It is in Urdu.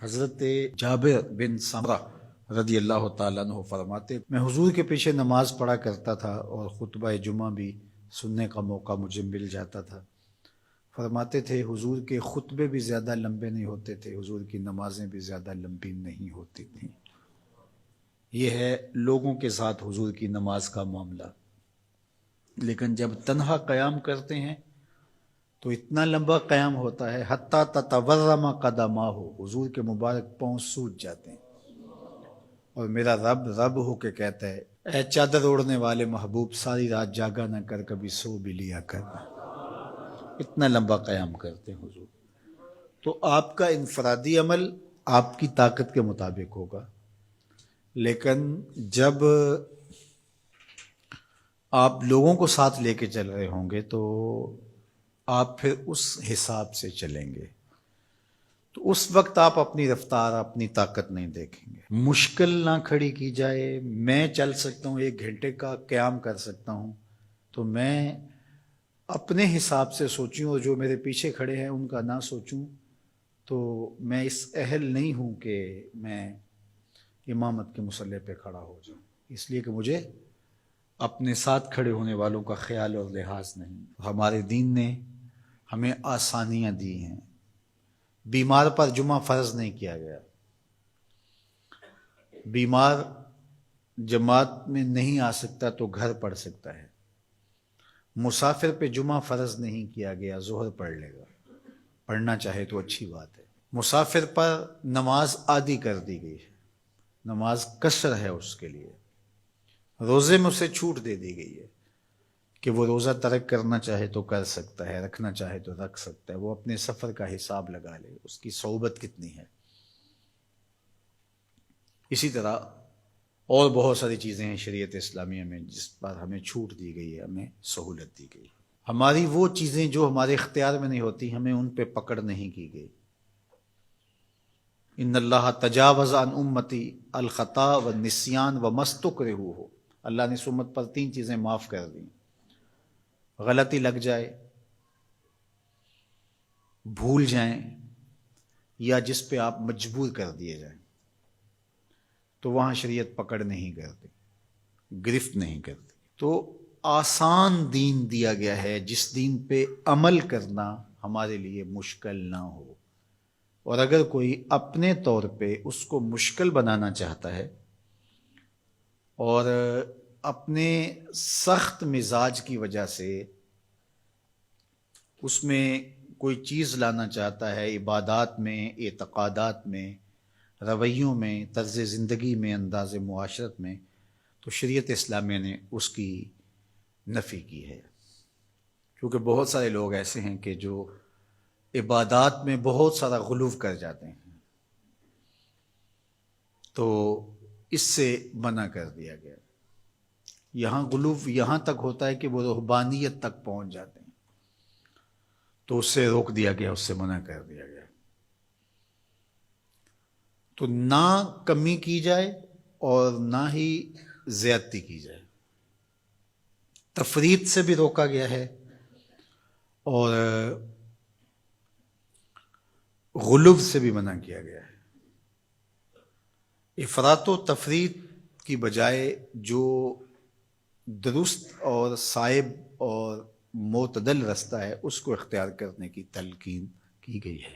حضرت جابر بن سمرہ رضی اللہ تعالیٰ عنہ فرماتے، میں حضور کے پیچھے نماز پڑھا کرتا تھا اور خطبہ جمعہ بھی سننے کا موقع مجھے مل جاتا تھا۔ فرماتے تھے حضور کے خطبے بھی زیادہ لمبے نہیں ہوتے تھے، حضور کی نمازیں بھی زیادہ لمبی نہیں ہوتی تھیں۔ یہ ہے لوگوں کے ساتھ حضور کی نماز کا معاملہ، لیکن جب تنہا قیام کرتے ہیں تو اتنا لمبا قیام ہوتا ہے حتیٰ تتورم قدماہ، حضور کے مبارک پاؤں سوج جاتے ہیں، اور میرا رب رب ہو کے کہتا ہے، اے چادر اوڑھنے والے محبوب، ساری رات جاگا نہ کر، کبھی سو بھی لیا کر۔ اتنا لمبا قیام کرتے ہیں حضور۔ تو آپ کا انفرادی عمل آپ کی طاقت کے مطابق ہوگا، لیکن جب آپ لوگوں کو ساتھ لے کے چل رہے ہوں گے تو آپ پھر اس حساب سے چلیں گے، تو اس وقت آپ اپنی رفتار، اپنی طاقت نہیں دیکھیں گے۔ مشکل نہ کھڑی کی جائے، میں چل سکتا ہوں، 1 گھنٹے کا قیام کر سکتا ہوں، تو میں اپنے حساب سے سوچوں اور جو میرے پیچھے کھڑے ہیں ان کا نہ سوچوں، تو میں اس اہل نہیں ہوں کہ میں امامت کے مصلی پہ کھڑا ہو جاؤں، اس لیے کہ مجھے اپنے ساتھ کھڑے ہونے والوں کا خیال اور لحاظ نہیں۔ ہمارے دین نے ہمیں آسانیاں دی ہیں۔ بیمار پر جمعہ فرض نہیں کیا گیا، بیمار جماعت میں نہیں آ سکتا تو گھر پڑھ سکتا ہے۔ مسافر پہ جمعہ فرض نہیں کیا گیا، ظہر پڑھ لے گا، پڑھنا چاہے تو اچھی بات ہے۔ مسافر پر نماز عادی کر دی گئی ہے، نماز قصر ہے اس کے لیے۔ روزے میں اسے چھوٹ دے دی گئی ہے کہ وہ روزہ ترک کرنا چاہے تو کر سکتا ہے، رکھنا چاہے تو رکھ سکتا ہے، وہ اپنے سفر کا حساب لگا لے، اس کی صعوبت کتنی ہے۔ اسی طرح اور بہت ساری چیزیں ہیں شریعت اسلامیہ میں جس پر ہمیں چھوٹ دی گئی ہے، ہمیں سہولت دی گئی ہے۔ ہماری وہ چیزیں جو ہمارے اختیار میں نہیں ہوتی، ہمیں ان پہ پکڑ نہیں کی گئی۔ ان اللہ تجاوز عن امتی الخطا والنسیان وما استکرہوا، اللہ نے اس امت پر 3 چیزیں معاف کر دیں: غلطی لگ جائے، بھول جائیں، یا جس پہ آپ مجبور کر دیے جائیں، تو وہاں شریعت پکڑ نہیں کرتی، گرفت نہیں کرتی۔ تو آسان دین دیا گیا ہے جس دین پہ عمل کرنا ہمارے لیے مشکل نہ ہو، اور اگر کوئی اپنے طور پہ اس کو مشکل بنانا چاہتا ہے اور اپنے سخت مزاج کی وجہ سے اس میں کوئی چیز لانا چاہتا ہے، عبادات میں، اعتقادات میں، رویوں میں، طرز زندگی میں، انداز معاشرت میں، تو شریعت اسلامیہ نے اس کی نفی کی ہے۔ کیونکہ بہت سارے لوگ ایسے ہیں کہ جو عبادات میں بہت سارا غلو کر جاتے ہیں، تو اس سے منع کر دیا گیا۔ یہاں غلو یہاں تک ہوتا ہے کہ وہ رہبانیت تک پہنچ جاتے ہیں، تو اس سے روک دیا گیا، اس سے منع کر دیا گیا۔ تو نہ کمی کی جائے اور نہ ہی زیادتی کی جائے، تفریط سے بھی روکا گیا ہے اور غلو سے بھی منع کیا گیا ہے۔ افراط و تفریط کی بجائے جو درست اور صائب اور معتدل رستہ ہے اس کو اختیار کرنے کی تلقین کی گئی ہے۔